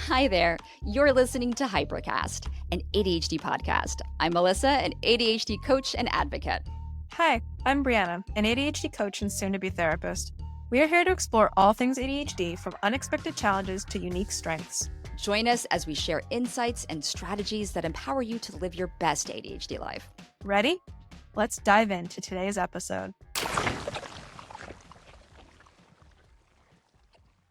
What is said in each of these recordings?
Hi there. You're listening to Hypercast, an ADHD podcast. I'm Melissa, an ADHD coach and advocate. Hi, I'm Brianna, an ADHD coach and soon-to-be therapist. We are here to explore all things ADHD, from unexpected challenges to unique strengths. Join us as we share insights and strategies that empower you to live your best ADHD life. Ready? Let's dive into today's episode.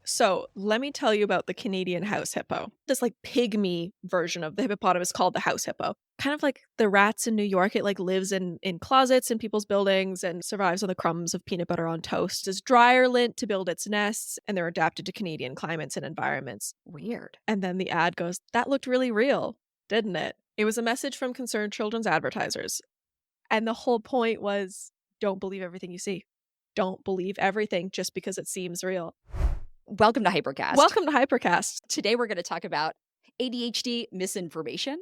So let me tell you about the Canadian house hippo. This pygmy version of the hippopotamus called the house hippo. Kind of like the rats in New York, it lives in closets in people's buildings and survives on the crumbs of peanut butter on toast. It's dryer lint to build its nests, and they're adapted to Canadian climates and environments. Weird. And then the ad goes, that looked really real, didn't it? It was a message from concerned children's advertisers. And the whole point was, don't believe everything you see. Don't believe everything just because it seems real. Welcome to Hypercast. Welcome to Hypercast. Today we're going to talk about ADHD misinformation.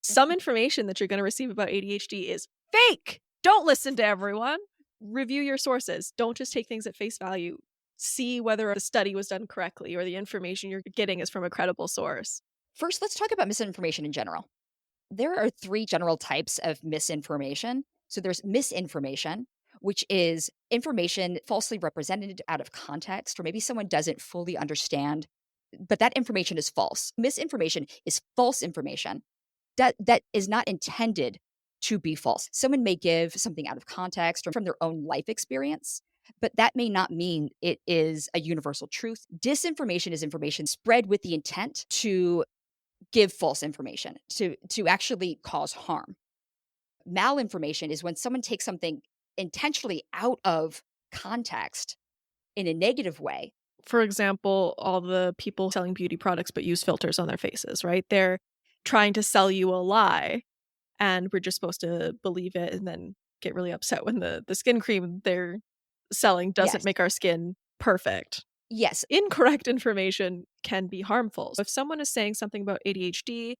Some information that you're going to receive about ADHD is fake. Don't listen to everyone. Review your sources. Don't just take things at face value. See whether the study was done correctly or the information you're getting is from a credible source. First, let's talk about misinformation in general. There are three general types of misinformation. So there's misinformation, which is information falsely represented out of context, or maybe someone doesn't fully understand, but that information is false. Misinformation is false information that is not intended to be false. Someone may give something out of context or from their own life experience, but that may not mean it is a universal truth. Disinformation is information spread with the intent to give false information, to actually cause harm. Malinformation is when someone takes something intentionally out of context in a negative way. For example, all the people selling beauty products but use filters on their faces, right? They're trying to sell you a lie, and we're just supposed to believe it and then get really upset when the skin cream they're selling doesn't make our skin perfect. Yes. Incorrect information can be harmful. If someone is saying something about ADHD,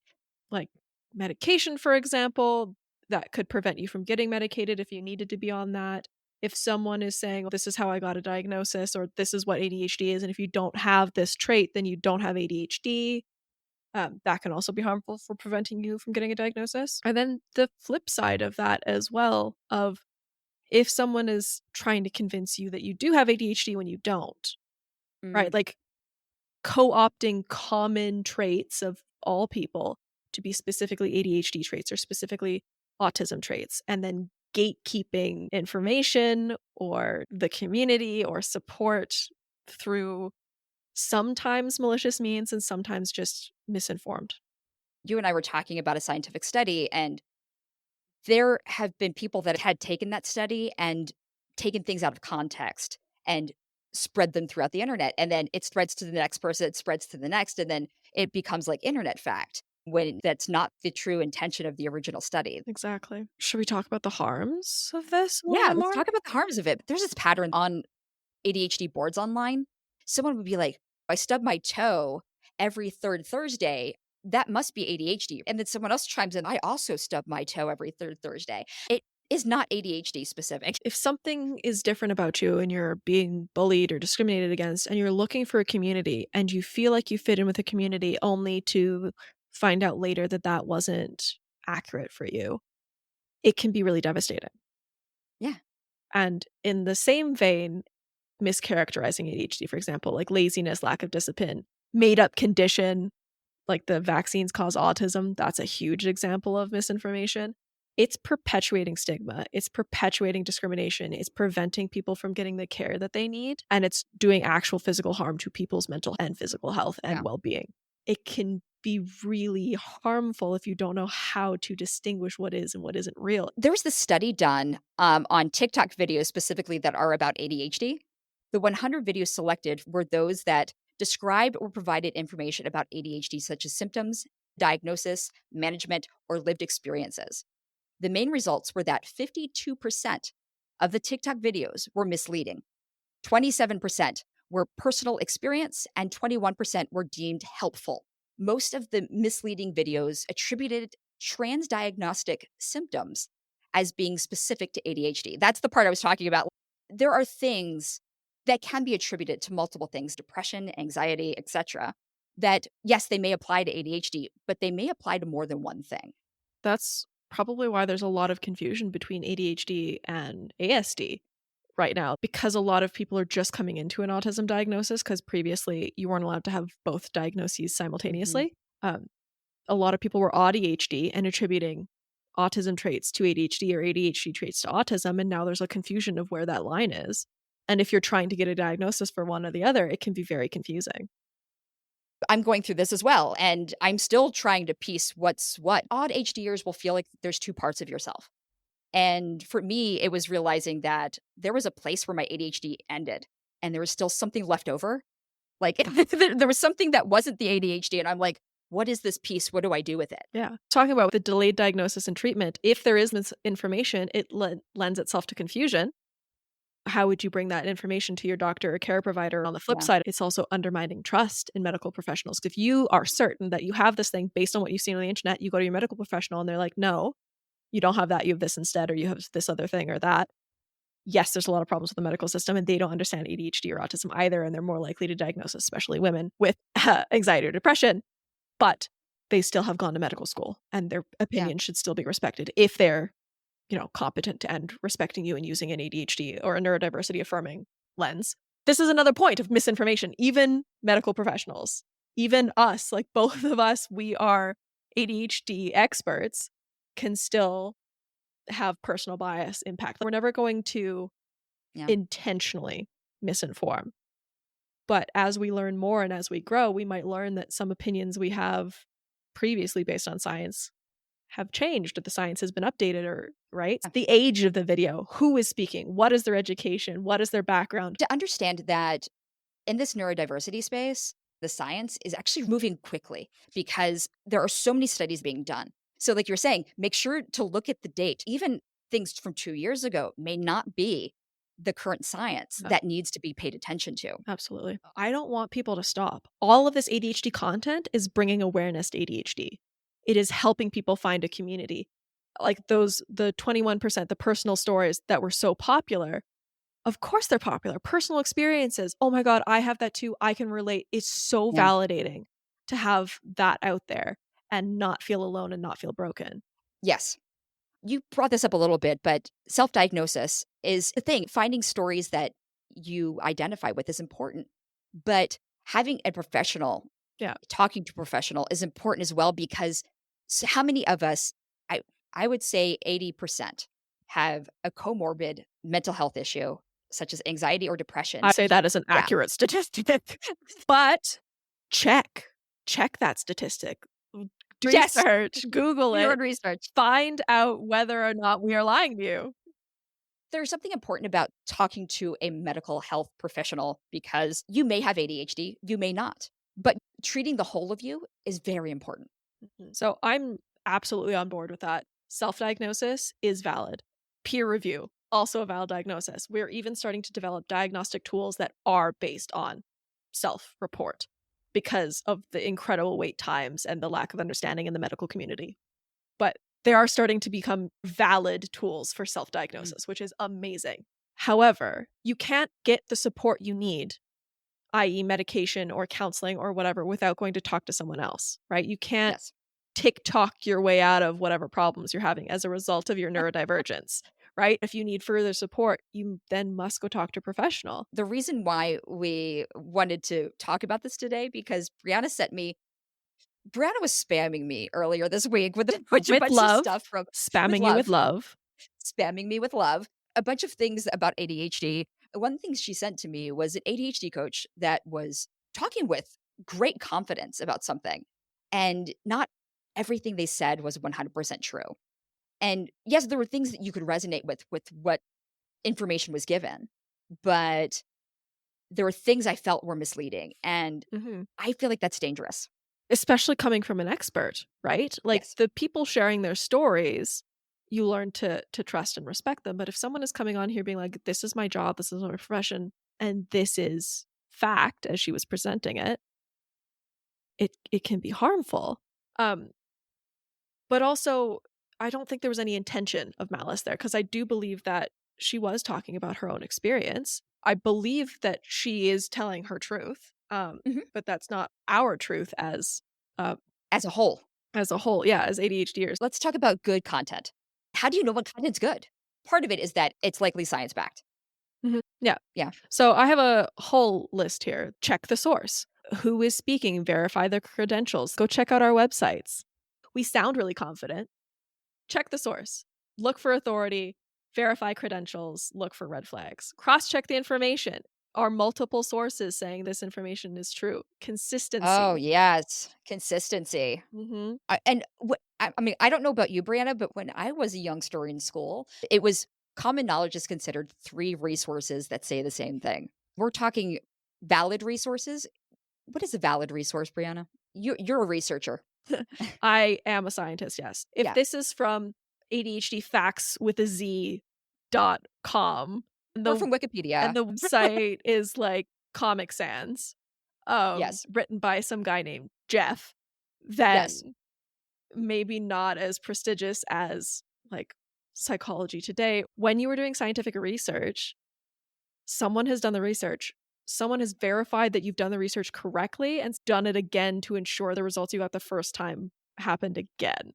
like medication, for example, that could prevent you from getting medicated if you needed to be on that. If someone is saying, this is how I got a diagnosis, or this is what ADHD is, and if you don't have this trait, then you don't have ADHD, that can also be harmful for preventing you from getting a diagnosis. And then the flip side of that as well, of if someone is trying to convince you that you do have ADHD when you don't, right? Like co-opting common traits of all people to be specifically ADHD traits or specifically autism traits, and then gatekeeping information or the community or support through sometimes malicious means and sometimes just misinformed. You and I were talking about a scientific study, and there have been people that had taken that study and taken things out of context and spread them throughout the internet. And then it spreads to the next person, it spreads to the next, and then it becomes like internet fact, when that's not the true intention of the original study. Exactly. Should we talk about the harms of this? Yeah, let's talk about the harms of it. There's this pattern on ADHD boards online. Someone would be like, I stub my toe every third Thursday. That must be ADHD. And then someone else chimes in, I also stub my toe every third Thursday. It is not ADHD specific. If something is different about you and you're being bullied or discriminated against and you're looking for a community and you feel like you fit in with a community only to find out later that that wasn't accurate for you, it can be really devastating. Yeah. And in the same vein, mischaracterizing ADHD, for example, like laziness, lack of discipline, made up condition, like the vaccines cause autism, that's a huge example of misinformation. It's perpetuating stigma. It's perpetuating discrimination. It's preventing people from getting the care that they need. And it's doing actual physical harm to people's mental and physical health and well-being. It can be really harmful if you don't know how to distinguish what is and what isn't real. There was this study done on TikTok videos specifically that are about ADHD. The 100 videos selected were those that described or provided information about ADHD, such as symptoms, diagnosis, management, or lived experiences. The main results were that 52% of the TikTok videos were misleading, 27% were personal experience, and 21% were deemed helpful. Most of the misleading videos attributed transdiagnostic symptoms as being specific to ADHD. That's the part I was talking about. There are things that can be attributed to multiple things, depression, anxiety, etc. that, yes, they may apply to ADHD, but they may apply to more than one thing. That's probably why there's a lot of confusion between ADHD and ASD right now, because a lot of people are just coming into an autism diagnosis because previously you weren't allowed to have both diagnoses Mhm. simultaneously. A lot of people were ADHD and attributing autism traits to ADHD or ADHD traits to autism, and now there's a confusion of where that line is. And if you're trying to get a diagnosis for one or the other, it can be very confusing. I'm going through this as well, and I'm still trying to piece what's what. Odd HDers will feel like there's two parts of yourself. And for me, it was realizing that there was a place where my ADHD ended and there was still something left over. Like there was something that wasn't the ADHD. And I'm like, what is this piece? What do I do with it? Yeah. Talking about the delayed diagnosis and treatment, if there is misinformation, it lends itself to confusion. How would you bring that information to your doctor or care provider? On the flip Yeah. side, it's also undermining trust in medical professionals. If you are certain that you have this thing based on what you've seen on the internet, you go to your medical professional and they're like, no, you don't have that, you have this instead, or you have this other thing or that. Yes, there's a lot of problems with the medical system, and they don't understand ADHD or autism either, and they're more likely to diagnose, especially women, with anxiety or depression. But they still have gone to medical school, and their opinion should still be respected if they're, competent and respecting you and using an ADHD or a neurodiversity affirming lens. This is another point of misinformation. Even medical professionals, even us, like both of us, we are ADHD experts, can still have personal bias impact. We're never going to Yeah. intentionally misinform. But as we learn more and as we grow, we might learn that some opinions we have previously based on science have changed, or the science has been updated, or right? The age of the video, who is speaking, what is their education, what is their background? To understand that in this neurodiversity space, the science is actually moving quickly because there are so many studies being done. So, like you're saying, make sure to look at the date. Even things from 2 years ago may not be the current science Yeah. that needs to be paid attention to. Absolutely. I don't want people to stop. All of this ADHD content is bringing awareness to ADHD. It is helping people find a community. Like the 21%, the personal stories that were so popular. Of course they're popular. Personal experiences. Oh my God, I have that too. I can relate. It's so Yeah. validating to have that out there and not feel alone and not feel broken. Yes. You brought this up a little bit, but self diagnosis is the thing. Finding stories that you identify with is important, but having a professional, Yeah. talking to a professional is important as well because how many of us, I would say 80% have a comorbid mental health issue, such as anxiety or depression. I say that as an Yeah. accurate statistic, but check that statistic. Yes. Research, Google Your it, own research. find out whether or not we are lying to you. There's something important about talking to a medical health professional because you may have ADHD, you may not, but treating the whole of you is very important. So I'm absolutely on board with that. Self-diagnosis is valid. Peer review, also a valid diagnosis. We're even starting to develop diagnostic tools that are based on self-report because of the incredible wait times and the lack of understanding in the medical community. But they are starting to become valid tools for self-diagnosis, which is amazing. However, you can't get the support you need, i.e. medication or counseling or whatever, without going to talk to someone else, right? You can't Yes. TikTok your way out of whatever problems you're having as a result of your neurodivergence, right? If you need further support, you then must go talk to a professional. The reason why we wanted to talk about this today because Brianna was spamming me earlier this week with a bunch With of love, stuff from spamming you with love. spamming me with love, a bunch of things about ADHD. One thing she sent to me was an ADHD coach that was talking with great confidence about something, and not everything they said was 100% true. And yes, there were things that you could resonate with what information was given, but there were things I felt were misleading, and I feel like that's dangerous. Especially coming from an expert, right? Like Yes. the people sharing their stories, you learn to trust and respect them. But if someone is coming on here being like, this is my job, this is my profession, and this is fact as she was presenting it, it can be harmful. But also, I don't think there was any intention of malice there, because I do believe that she was talking about her own experience. I believe that she is telling her truth. Mhm. But that's not our truth uh, As a whole. as a whole. Yeah, as ADHDers. Let's talk about good content. How do you know what content's good? Part of it is that it's likely science backed. Yeah. Yeah. So I have a whole list here. Check the source. Who is speaking? Verify the credentials. Go check out our websites. We sound really confident. Check the source. Look for authority. Verify credentials. Look for red flags. Cross check the information. Are multiple sources saying this information is true? Oh, Consistency. yes. Consistency. Hmm. And I mean, I don't know about you, Brianna, but when I was a youngster in school, it was common knowledge is considered three resources that say the same thing. We're talking valid resources. What is a valid resource, Brianna? You're a researcher. I am a scientist, yes. If Yeah. this is from ADHD facts with a Z.com, Or the from Wikipedia. and the website is like Comic Sans, Yes. written by some guy named Jeff, then Yes. maybe not as prestigious as like Psychology Today. When you were doing scientific research, someone has done the research. Someone has verified that you've done the research correctly and done it again to ensure the results you got the first time happened again.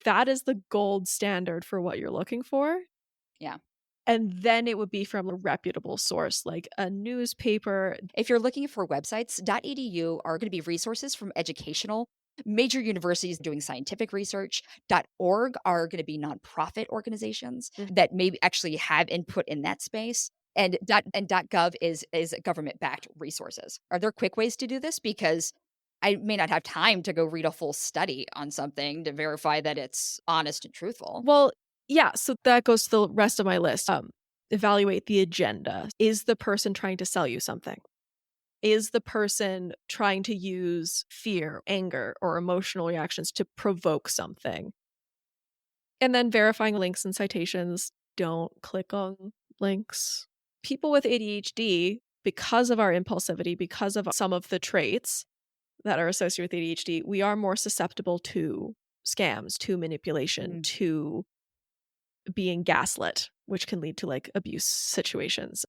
That is the gold standard for what you're looking for. Yeah. And then it would be from a reputable source like a newspaper. If you're looking for websites, .edu are going to be resources from educational major universities doing scientific research. .org are going to be nonprofit organizations that maybe actually have input in that space. And .gov is government-backed resources. Are there quick ways to do this? Because I may not have time to go read a full study on something to verify that it's honest and truthful. Well, yeah, so that goes to the rest of my list. Evaluate the agenda. Is the person trying to sell you something? Is the person trying to use fear, anger, or emotional reactions to provoke something? And then verifying links and citations. Don't click on links. People with ADHD, because of our impulsivity, because of some of the traits that are associated with ADHD, we are more susceptible to scams, to manipulation, to being gaslit, which can lead to like abuse situations.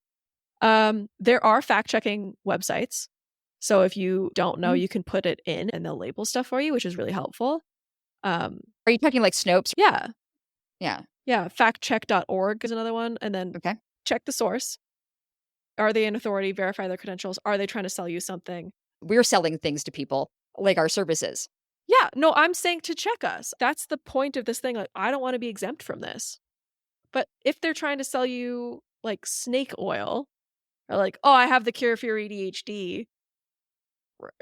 There are fact-checking websites. So if you don't know, you can put it in and they'll label stuff for you, which is really helpful. Are you talking like Snopes? Yeah. Yeah. Yeah. Factcheck.org is another one. And then Okay. check the source. Are they an authority? Verify their credentials. Are they trying to sell you something? We're selling things to people, like our services. Yeah. No, I'm saying to check us. That's the point of this thing. Like, I don't want to be exempt from this. But if they're trying to sell you like snake oil, or like, oh, I have the cure for your ADHD,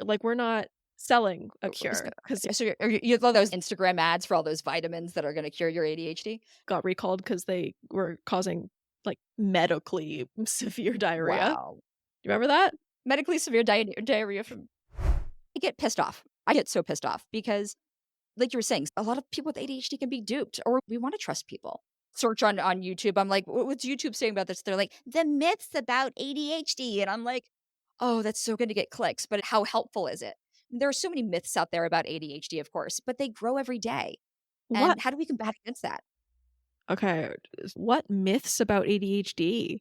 like we're not selling a cure because So you love those Instagram ads for all those vitamins that are going to cure your ADHD? got recalled because they were causing like medically severe diarrhea. Wow. You remember that? Medically severe diarrhea from... I get pissed off. I get so pissed off because, like you were saying, a lot of people with ADHD can be duped, or we want to trust people. Search on YouTube. I'm like, what's YouTube saying about this? They're like, the myths about ADHD. And I'm like, oh, that's so good to get clicks, but how helpful is it? There are so many myths out there about ADHD, of course, but they grow every day. What? And how do we combat against that? Okay. What myths about ADHD?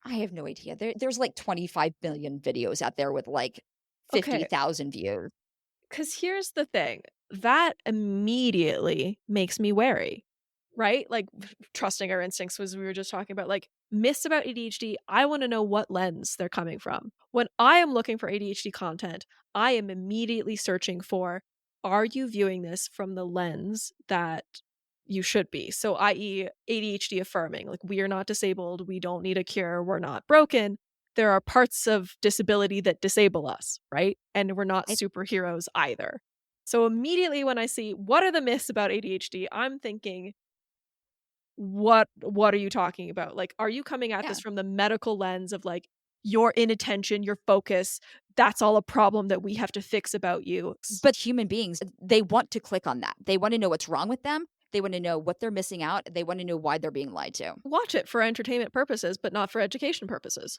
I have no idea. There's like 25 billion videos out there with like Okay. 50,000 views. Because here's the thing. That immediately makes me wary, right? Like trusting our instincts was we were just talking about, like myths about ADHD. I want to know what lens they're coming from. When I am looking for ADHD content, I am immediately searching for, are you viewing this from the lens that you should be? So, i.e., ADHD affirming, like we are not disabled, we don't need a cure, we're not broken. There are parts of disability that disable us, right? And we're not superheroes either. So immediately when I see what are the myths about ADHD, I'm thinking, what are you talking about? Like, are you coming at this from the medical lens of like your inattention, your focus, that's all a problem that we have to fix about you? But human beings, they want to click on that. They want to know what's wrong with them. They want to know what they're missing out. They want to know why they're being lied to. Watch it for entertainment purposes, but not for education purposes.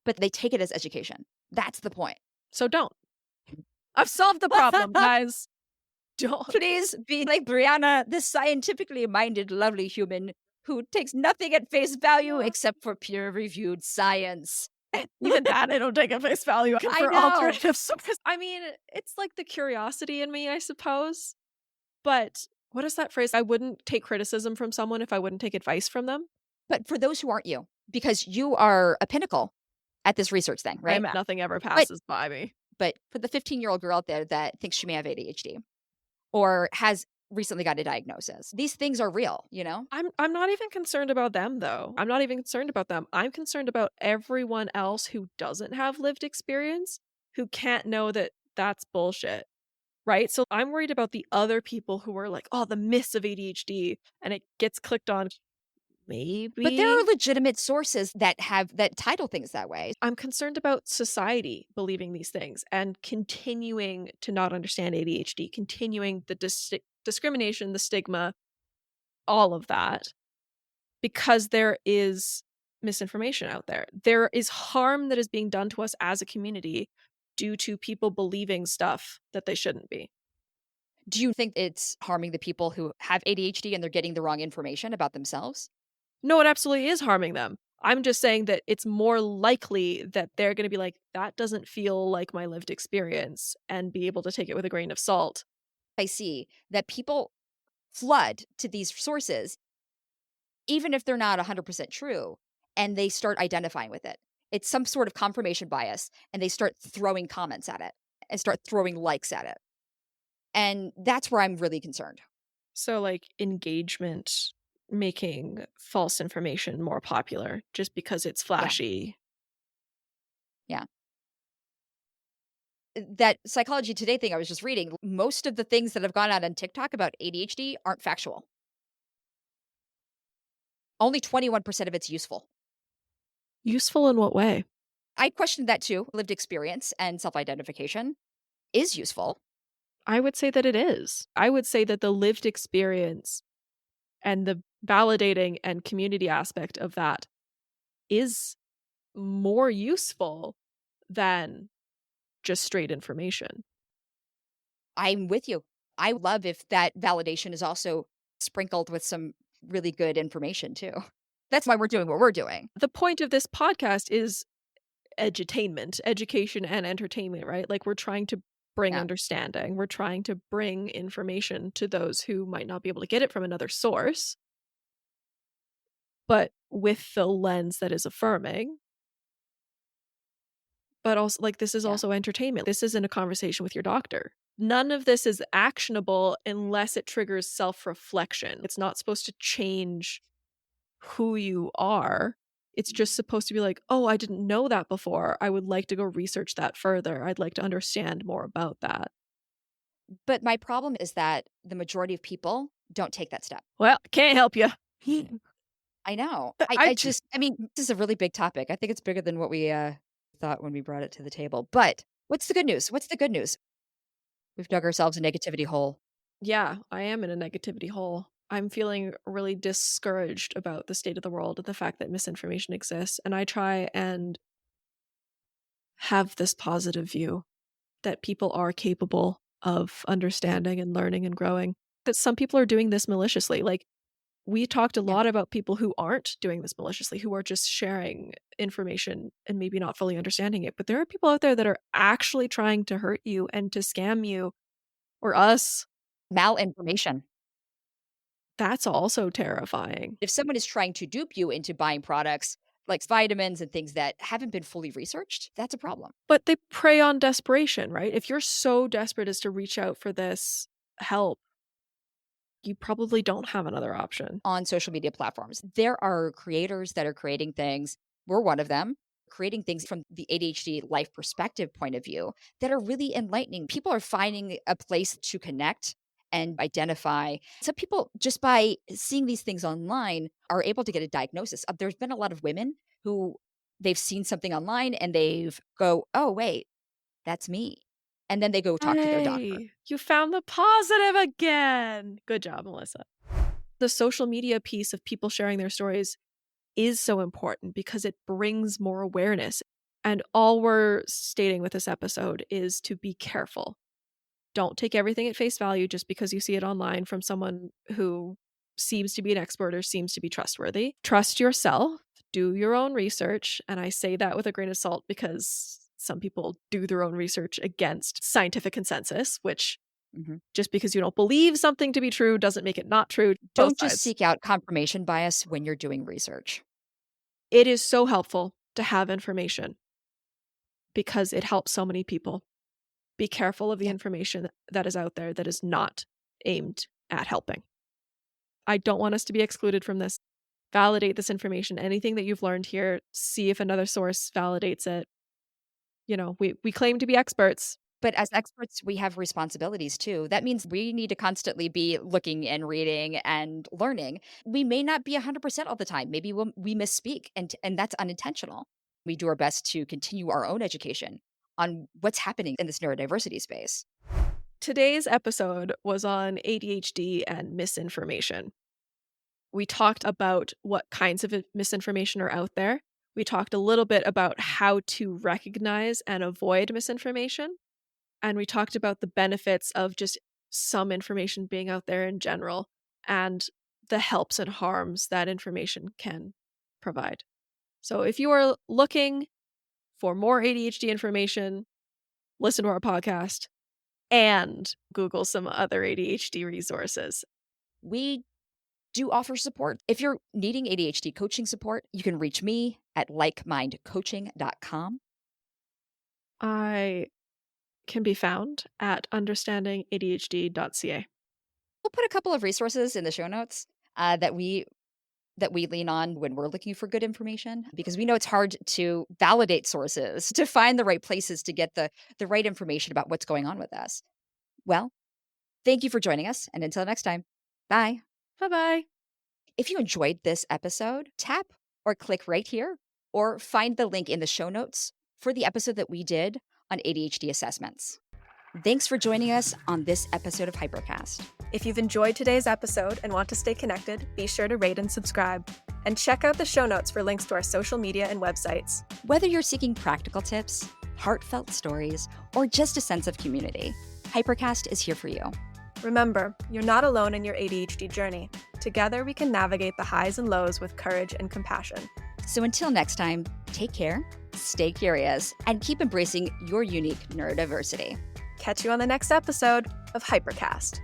But they take it as education. That's the point. So don't. I've solved the problem, guys. Don't. Please be like Brianna, the scientifically minded, lovely human who takes nothing at face value except for peer-reviewed science. Even that I don't take at face value I for know. alternative sources. I mean, it's like the curiosity in me, I suppose. But what is that phrase? I wouldn't take criticism from someone if I wouldn't take advice from them. But for those who aren't you, because you are a pinnacle at this research thing, right? Nothing ever But passes by me. but for the 15-year-old girl out there that thinks she may have ADHD or has recently got a diagnosis, these things are real, you know? I'm not even concerned about them though. I'm not even concerned about them. I'm concerned about everyone else who doesn't have lived experience, who can't know that that's bullshit. Right? So I'm worried about the other people who are like, "Oh, the myths of ADHD," and it gets clicked on. Maybe. But there are legitimate sources that title things that way. I'm concerned about society believing these things and continuing to not understand ADHD, continuing the discrimination, the stigma, all of that, because there is misinformation out there. There is harm that is being done to us as a community due to people believing stuff that they shouldn't be. Do you think it's harming the people who have ADHD and they're getting the wrong information about themselves? No, it absolutely is harming them. I'm just saying that it's more likely that they're going to be like, that doesn't feel like my lived experience, and be able to take it with a grain of salt. I see that people flood to these sources, even if they're not 100% true, and they start identifying with it. It's some sort of confirmation bias, and they start throwing comments at it and start throwing likes at it. And that's where I'm really concerned. So, like, engagement making false information more popular just because it's flashy. Yeah. That Psychology Today thing I was just reading, most of the things that have gone out on TikTok about ADHD aren't factual. Only 21% of it's useful. Useful in what way? I questioned that too. Lived experience and self-identification is useful. I would say that it is. I would say that the lived experience and the validating and community aspect of that is more useful than just straight information. I'm with you. I love if that validation is also sprinkled with some really good information too. That's why we're doing what we're doing. The point of this podcast is edutainment, education and entertainment, right? Like, we're trying to bring Yeah. understanding. We're trying to bring information to those who might not be able to get it from another source, but with the lens that is affirming. But also, like, this is Yeah. also entertainment. This isn't a conversation with your doctor. None of this is actionable unless it triggers self-reflection. It's not supposed to change who you are. It's just supposed to be like, oh, I didn't know that before. I would like to go research that further. I'd like to understand more about that. But my problem is that the majority of people don't take that step. Well, can't help you. I know. I I mean, this is a really big topic. I think it's bigger than what we thought when we brought it to the table. But what's the good news? What's the good news? We've dug ourselves a negativity hole. Yeah, I am in a negativity hole. I'm feeling really discouraged about the state of the world, the fact that misinformation exists. And I try and have this positive view that people are capable of understanding and learning and growing. That some people are doing this maliciously. Like, we talked a Yeah. lot about people who aren't doing this maliciously, who are just sharing information and maybe not fully understanding it. But there are people out there that are actually trying to hurt you and to scam you or us. Malinformation. That's also terrifying. If someone is trying to dupe you into buying products like vitamins and things that haven't been fully researched, that's a problem. But they prey on desperation, right? If you're so desperate as to reach out for this help, you probably don't have another option. On social media platforms, there are creators that are creating things. We're one of them, creating things from the ADHD life perspective point of view that are really enlightening. People are finding a place to connect and identify. Some people, just by seeing these things online, are able to get a diagnosis. There's been a lot of women who they've seen something online and they've go, oh, wait, that's me. And then they go talk to their doctor. Hey, you found the positive again. Good job, Melissa. The social media piece of people sharing their stories is so important because it brings more awareness. And all we're stating with this episode is to be careful. Don't take everything at face value just because you see it online from someone who seems to be an expert or seems to be trustworthy. Trust yourself. do your own research. And I say that with a grain of salt because some people do their own research against scientific consensus, which just because you don't believe something to be true doesn't make it not true. Don't just seek out confirmation bias when you're doing research. It is so helpful to have information because it helps so many people. Be careful of the information that is out there that is not aimed at helping. I don't want us to be excluded from this. Validate this information. Anything that you've learned here, see if another source validates it. You know, we claim to be experts. But as experts, we have responsibilities too. That means we need to constantly be looking and reading and learning. We may not be 100% all the time. Maybe we misspeak, and that's unintentional. We do our best to continue our own education on what's happening in this neurodiversity space. Today's episode was on ADHD and misinformation. We talked about what kinds of misinformation are out there. We talked a little bit about how to recognize and avoid misinformation. And we talked about the benefits of just some information being out there in general and the helps and harms that information can provide. So if you are looking for more ADHD information, listen to our podcast and Google some other ADHD resources. We do offer support. If you're needing ADHD coaching support, you can reach me at likemindcoaching.com. I can be found at understandingadhd.ca. We'll put a couple of resources in the show notes that we lean on when we're looking for good information, because we know it's hard to validate sources, to find the right places to get the right information about what's going on with us. Well, thank you for joining us, and until next time, bye. Bye-bye. If you enjoyed this episode, tap or click right here, or find the link in the show notes for the episode that we did on ADHD assessments. Thanks for joining us on this episode of Hypercast. If you've enjoyed today's episode and want to stay connected, be sure to rate and subscribe. And check out the show notes for links to our social media and websites. Whether you're seeking practical tips, heartfelt stories, or just a sense of community, Hypercast is here for you. Remember, you're not alone in your ADHD journey. Together, we can navigate the highs and lows with courage and compassion. So until next time, take care, stay curious, and keep embracing your unique neurodiversity. Catch you on the next episode of Hypercast.